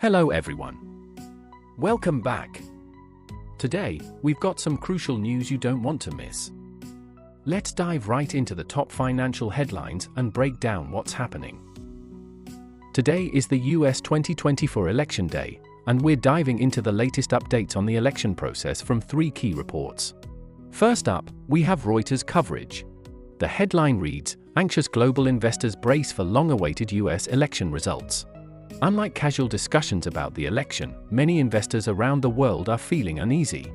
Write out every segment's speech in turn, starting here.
Hello everyone. Welcome back. Today, we've got some crucial news you don't want to miss. Let's dive right into the top financial headlines and break down what's happening. Today is the US 2024 election day, and we're diving into the latest updates on the election process from 3 key reports. First up, we have Reuters coverage. The headline reads, "Anxious global investors brace for long-awaited US election results." Unlike casual discussions about the election, many investors around the world are feeling uneasy.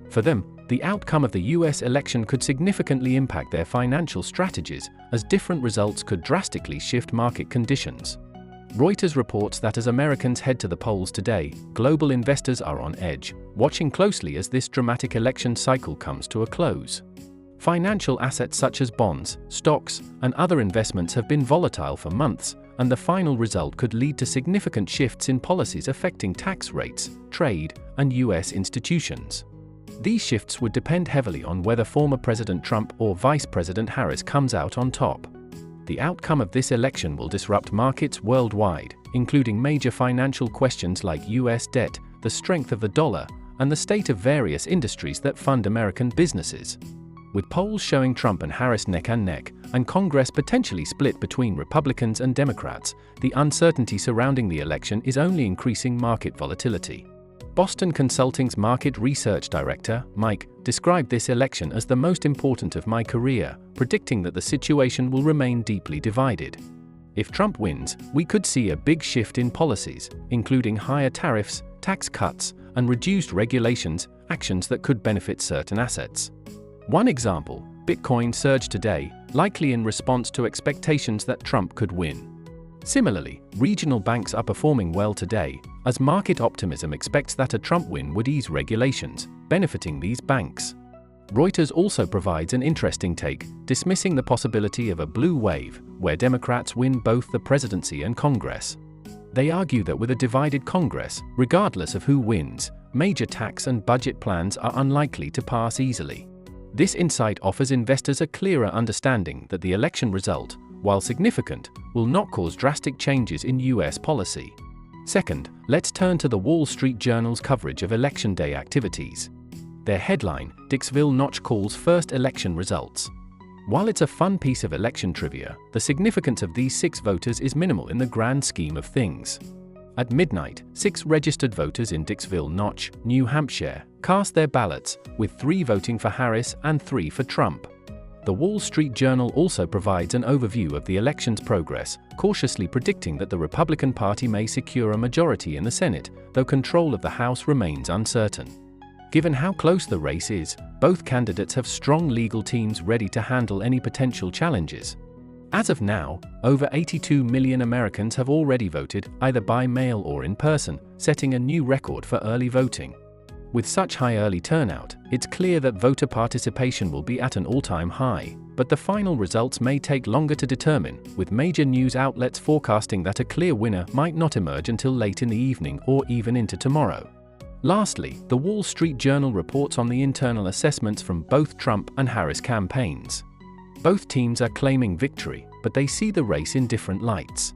For them, the outcome of the US election could significantly impact their financial strategies, as different results could drastically shift market conditions. Reuters reports that as Americans head to the polls today, global investors are on edge, watching closely as this dramatic election cycle comes to a close. Financial assets such as bonds, stocks, and other investments have been volatile for months, and the final result could lead to significant shifts in policies affecting tax rates, trade, and US institutions. These shifts would depend heavily on whether former President Trump or Vice President Harris comes out on top. The outcome of this election will disrupt markets worldwide, including major financial questions like US debt, the strength of the dollar, and the state of various industries that fund American businesses. With polls showing Trump and Harris neck and neck, and Congress potentially split between Republicans and Democrats, the uncertainty surrounding the election is only increasing market volatility. Boston Consulting's market research director, Mike, described this election as the most important of my career, predicting that the situation will remain deeply divided. If Trump wins, we could see a big shift in policies, including higher tariffs, tax cuts, and reduced regulations, actions that could benefit certain assets. One example, Bitcoin surged today, likely in response to expectations that Trump could win. Similarly, regional banks are performing well today, as market optimism expects that a Trump win would ease regulations, benefiting these banks. Reuters also provides an interesting take, dismissing the possibility of a blue wave, where Democrats win both the presidency and Congress. They argue that with a divided Congress, regardless of who wins, major tax and budget plans are unlikely to pass easily. This insight offers investors a clearer understanding that the election result, while significant, will not cause drastic changes in US policy. Second, let's turn to the Wall Street Journal's coverage of Election Day activities. Their headline, Dixville Notch Calls First Election Results. While it's a fun piece of election trivia, the significance of these 6 voters is minimal in the grand scheme of things. At midnight, 6 registered voters in Dixville Notch, New Hampshire, cast their ballots, with 3 voting for Harris and 3 for Trump. The Wall Street Journal also provides an overview of the election's progress, cautiously predicting that the Republican Party may secure a majority in the Senate, though control of the House remains uncertain. Given how close the race is, both candidates have strong legal teams ready to handle any potential challenges. As of now, over 82 million Americans have already voted, either by mail or in person, setting a new record for early voting. With such high early turnout, it's clear that voter participation will be at an all-time high, but the final results may take longer to determine, with major news outlets forecasting that a clear winner might not emerge until late in the evening or even into tomorrow. Lastly, the Wall Street Journal reports on the internal assessments from both Trump and Harris campaigns. Both teams are claiming victory, but they see the race in different lights.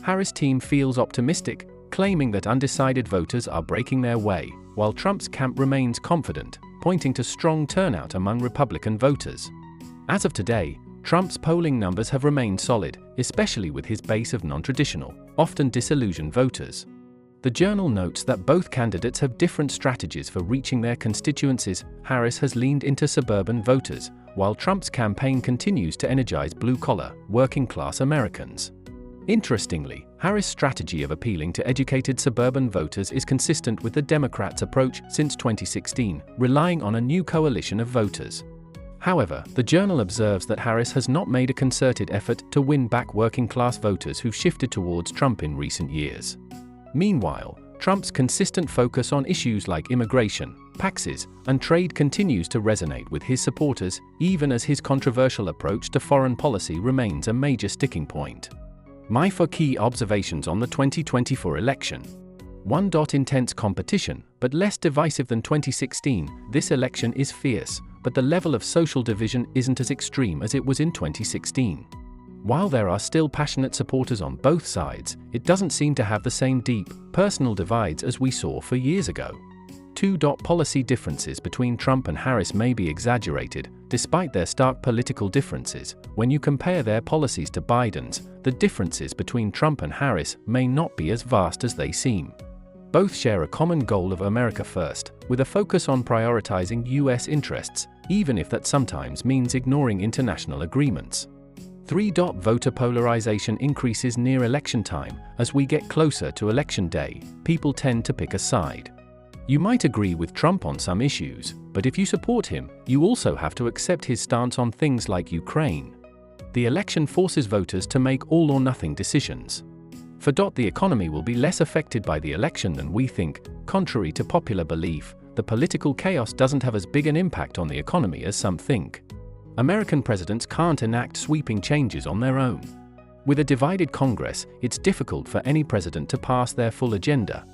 Harris' team feels optimistic, claiming that undecided voters are breaking their way, while Trump's camp remains confident, pointing to strong turnout among Republican voters. As of today, Trump's polling numbers have remained solid, especially with his base of non-traditional, often disillusioned voters. The Journal notes that both candidates have different strategies for reaching their constituencies. Harris has leaned into suburban voters, while Trump's campaign continues to energize blue-collar, working-class Americans. Interestingly, Harris' strategy of appealing to educated suburban voters is consistent with the Democrats' approach since 2016, relying on a new coalition of voters. However, the Journal observes that Harris has not made a concerted effort to win back working-class voters who've shifted towards Trump in recent years. Meanwhile, Trump's consistent focus on issues like immigration, taxes, and trade continues to resonate with his supporters, even as his controversial approach to foreign policy remains a major sticking point. My 4 key observations on the 2024 election. 1. Intense competition, but less divisive than 2016. This election is fierce, but the level of social division isn't as extreme as it was in 2016. While there are still passionate supporters on both sides, it doesn't seem to have the same deep, personal divides as we saw 4 years ago. Policy differences between Trump and Harris may be exaggerated, despite their stark political differences. When you compare their policies to Biden's, the differences between Trump and Harris may not be as vast as they seem. Both share a common goal of America first, with a focus on prioritizing U.S. interests, even if that sometimes means ignoring international agreements. Voter polarization increases near election time. As we get closer to election day, people tend to pick a side. You might agree with Trump on some issues, but if you support him, you also have to accept his stance on things like Ukraine. The election forces voters to make all-or-nothing decisions. The economy will be less affected by the election than we think. Contrary to popular belief, the political chaos doesn't have as big an impact on the economy as some think. American presidents can't enact sweeping changes on their own. With a divided Congress, it's difficult for any president to pass their full agenda.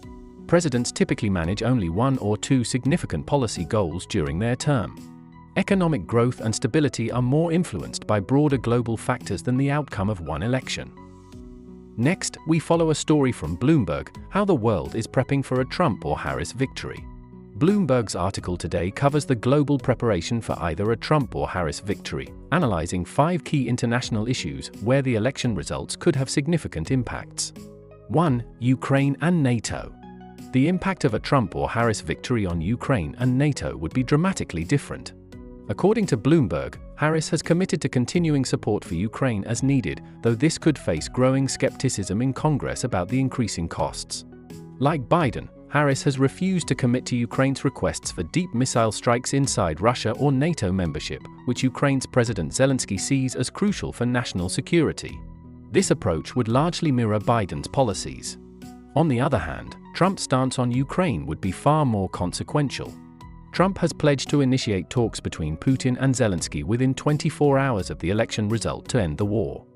Presidents typically manage only 1 or 2 significant policy goals during their term. Economic growth and stability are more influenced by broader global factors than the outcome of one election. Next, we follow a story from Bloomberg, how the world is prepping for a Trump or Harris victory. Bloomberg's article today covers the global preparation for either a Trump or Harris victory, analyzing 5 key international issues where the election results could have significant impacts. 1. Ukraine and NATO. The impact of a Trump or Harris victory on Ukraine and NATO would be dramatically different. According to Bloomberg, Harris has committed to continuing support for Ukraine as needed, though this could face growing skepticism in Congress about the increasing costs. Like Biden, Harris has refused to commit to Ukraine's requests for deep missile strikes inside Russia or NATO membership, which Ukraine's President Zelensky sees as crucial for national security. This approach would largely mirror Biden's policies. On the other hand, Trump's stance on Ukraine would be far more consequential. Trump has pledged to initiate talks between Putin and Zelensky within 24 hours of the election result to end the war.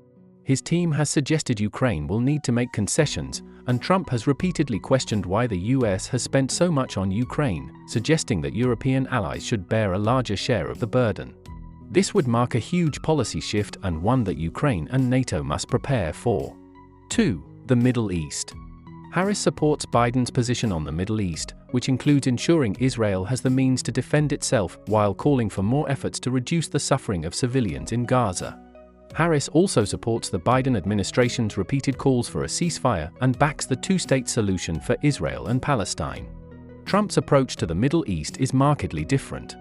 His team has suggested Ukraine will need to make concessions, and Trump has repeatedly questioned why the US has spent so much on Ukraine, suggesting that European allies should bear a larger share of the burden. This would mark a huge policy shift and one that Ukraine and NATO must prepare for. 2. The Middle East. Harris supports Biden's position on the Middle East, which includes ensuring Israel has the means to defend itself while calling for more efforts to reduce the suffering of civilians in Gaza. Harris also supports the Biden administration's repeated calls for a ceasefire and backs the two-state solution for Israel and Palestine. Trump's approach to the Middle East is markedly different.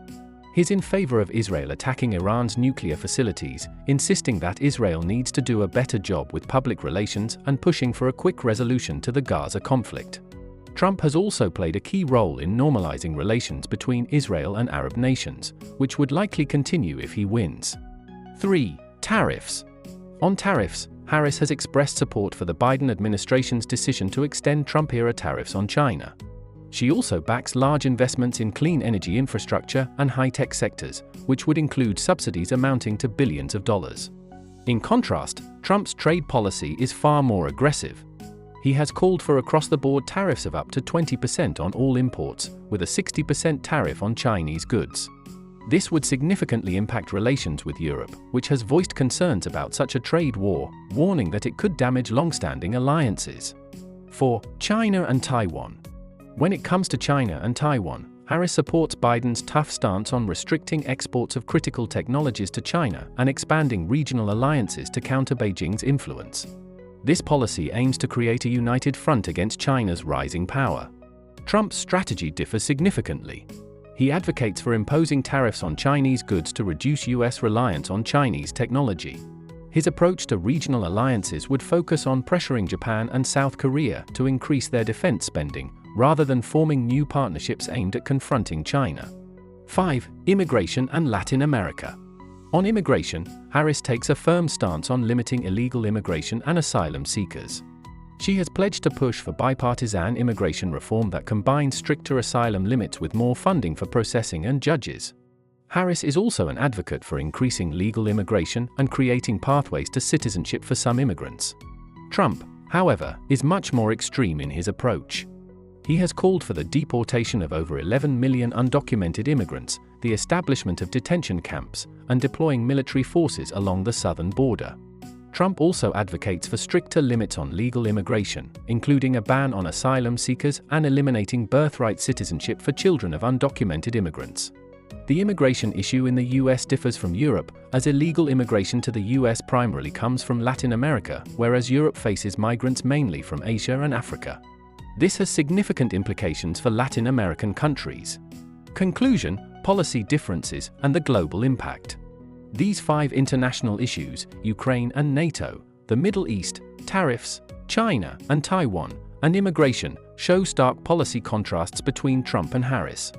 He's in favor of Israel attacking Iran's nuclear facilities, insisting that Israel needs to do a better job with public relations and pushing for a quick resolution to the Gaza conflict. Trump has also played a key role in normalizing relations between Israel and Arab nations, which would likely continue if he wins. 3. Tariffs. On tariffs, Harris has expressed support for the Biden administration's decision to extend Trump-era tariffs on China. She also backs large investments in clean energy infrastructure and high-tech sectors, which would include subsidies amounting to billions of dollars. In contrast, Trump's trade policy is far more aggressive. He has called for across-the-board tariffs of up to 20% on all imports, with a 60% tariff on Chinese goods. This would significantly impact relations with Europe, which has voiced concerns about such a trade war, warning that it could damage long-standing alliances. 4. China and Taiwan. When it comes to China and Taiwan, Harris supports Biden's tough stance on restricting exports of critical technologies to China and expanding regional alliances to counter Beijing's influence. This policy aims to create a united front against China's rising power. Trump's strategy differs significantly. He advocates for imposing tariffs on Chinese goods to reduce U.S. reliance on Chinese technology. His approach to regional alliances would focus on pressuring Japan and South Korea to increase their defense spending, rather than forming new partnerships aimed at confronting China. 5. Immigration and Latin America. On immigration, Harris takes a firm stance on limiting illegal immigration and asylum seekers. She has pledged to push for bipartisan immigration reform that combines stricter asylum limits with more funding for processing and judges. Harris is also an advocate for increasing legal immigration and creating pathways to citizenship for some immigrants. Trump, however, is much more extreme in his approach. He has called for the deportation of over 11 million undocumented immigrants, the establishment of detention camps, and deploying military forces along the southern border. Trump also advocates for stricter limits on legal immigration, including a ban on asylum seekers and eliminating birthright citizenship for children of undocumented immigrants. The immigration issue in the US differs from Europe, as illegal immigration to the US primarily comes from Latin America, whereas Europe faces migrants mainly from Asia and Africa. This has significant implications for Latin American countries. Conclusion: policy differences and the global impact. These 5 international issues, Ukraine and NATO, the Middle East, tariffs, China and Taiwan, and immigration, show stark policy contrasts between Trump and Harris.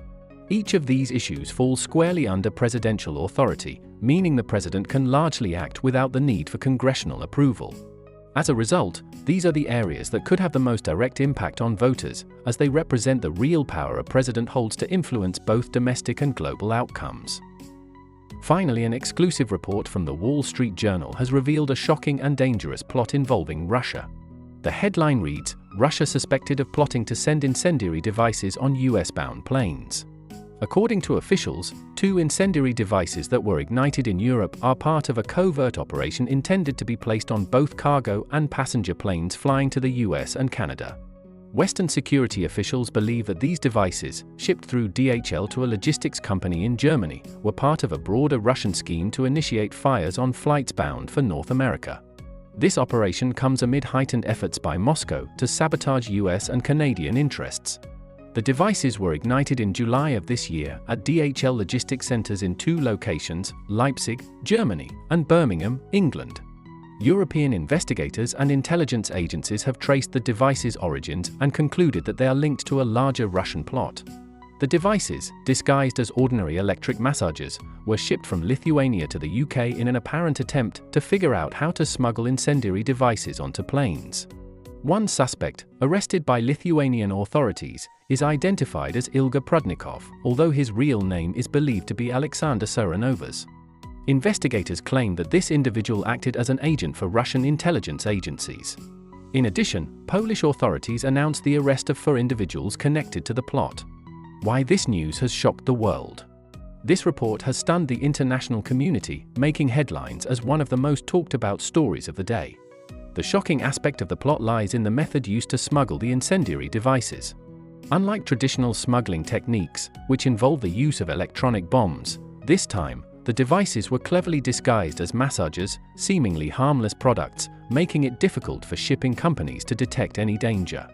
Each of these issues falls squarely under presidential authority, meaning the president can largely act without the need for congressional approval. As a result, these are the areas that could have the most direct impact on voters, as they represent the real power a president holds to influence both domestic and global outcomes. Finally, an exclusive report from the Wall Street Journal has revealed a shocking and dangerous plot involving Russia. The headline reads, "Russia suspected of plotting to send incendiary devices on US-bound planes." According to officials, 2 incendiary devices that were ignited in Europe are part of a covert operation intended to be placed on both cargo and passenger planes flying to the US and Canada. Western security officials believe that these devices, shipped through DHL to a logistics company in Germany, were part of a broader Russian scheme to initiate fires on flights bound for North America. This operation comes amid heightened efforts by Moscow to sabotage US and Canadian interests. The devices were ignited in July of this year at DHL logistics centers in 2 locations, Leipzig, Germany, and Birmingham, England. European investigators and intelligence agencies have traced the devices' origins and concluded that they are linked to a larger Russian plot. The devices, disguised as ordinary electric massagers, were shipped from Lithuania to the UK in an apparent attempt to figure out how to smuggle incendiary devices onto planes. One suspect, arrested by Lithuanian authorities, is identified as Ilga Prudnikov, although his real name is believed to be Alexander Saranovas. Investigators claim that this individual acted as an agent for Russian intelligence agencies. In addition, Polish authorities announced the arrest of 4 individuals connected to the plot. Why this news has shocked the world. This report has stunned the international community, making headlines as one of the most talked about stories of the day. The shocking aspect of the plot lies in the method used to smuggle the incendiary devices. Unlike traditional smuggling techniques, which involve the use of electronic bombs, this time, the devices were cleverly disguised as massagers, seemingly harmless products, making it difficult for shipping companies to detect any danger.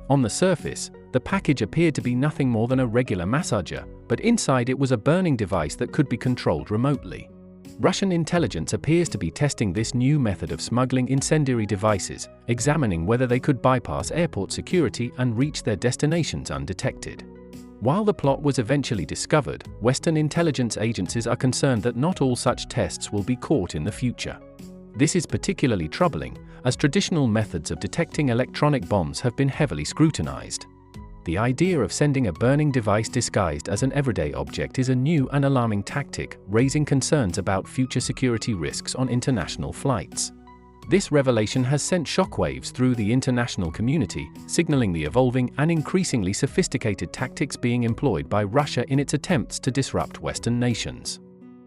On the surface, the package appeared to be nothing more than a regular massager, but inside it was a burning device that could be controlled remotely. Russian intelligence appears to be testing this new method of smuggling incendiary devices, examining whether they could bypass airport security and reach their destinations undetected. While the plot was eventually discovered, Western intelligence agencies are concerned that not all such tests will be caught in the future. This is particularly troubling, as traditional methods of detecting electronic bombs have been heavily scrutinized. The idea of sending a burning device disguised as an everyday object is a new and alarming tactic, raising concerns about future security risks on international flights. This revelation has sent shockwaves through the international community, signaling the evolving and increasingly sophisticated tactics being employed by Russia in its attempts to disrupt Western nations.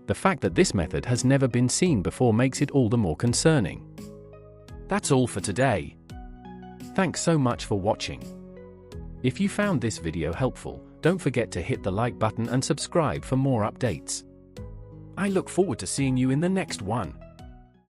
The fact that this method has never been seen before makes it all the more concerning. That's all for today. Thanks so much for watching. If you found this video helpful, don't forget to hit the like button and subscribe for more updates. I look forward to seeing you in the next one.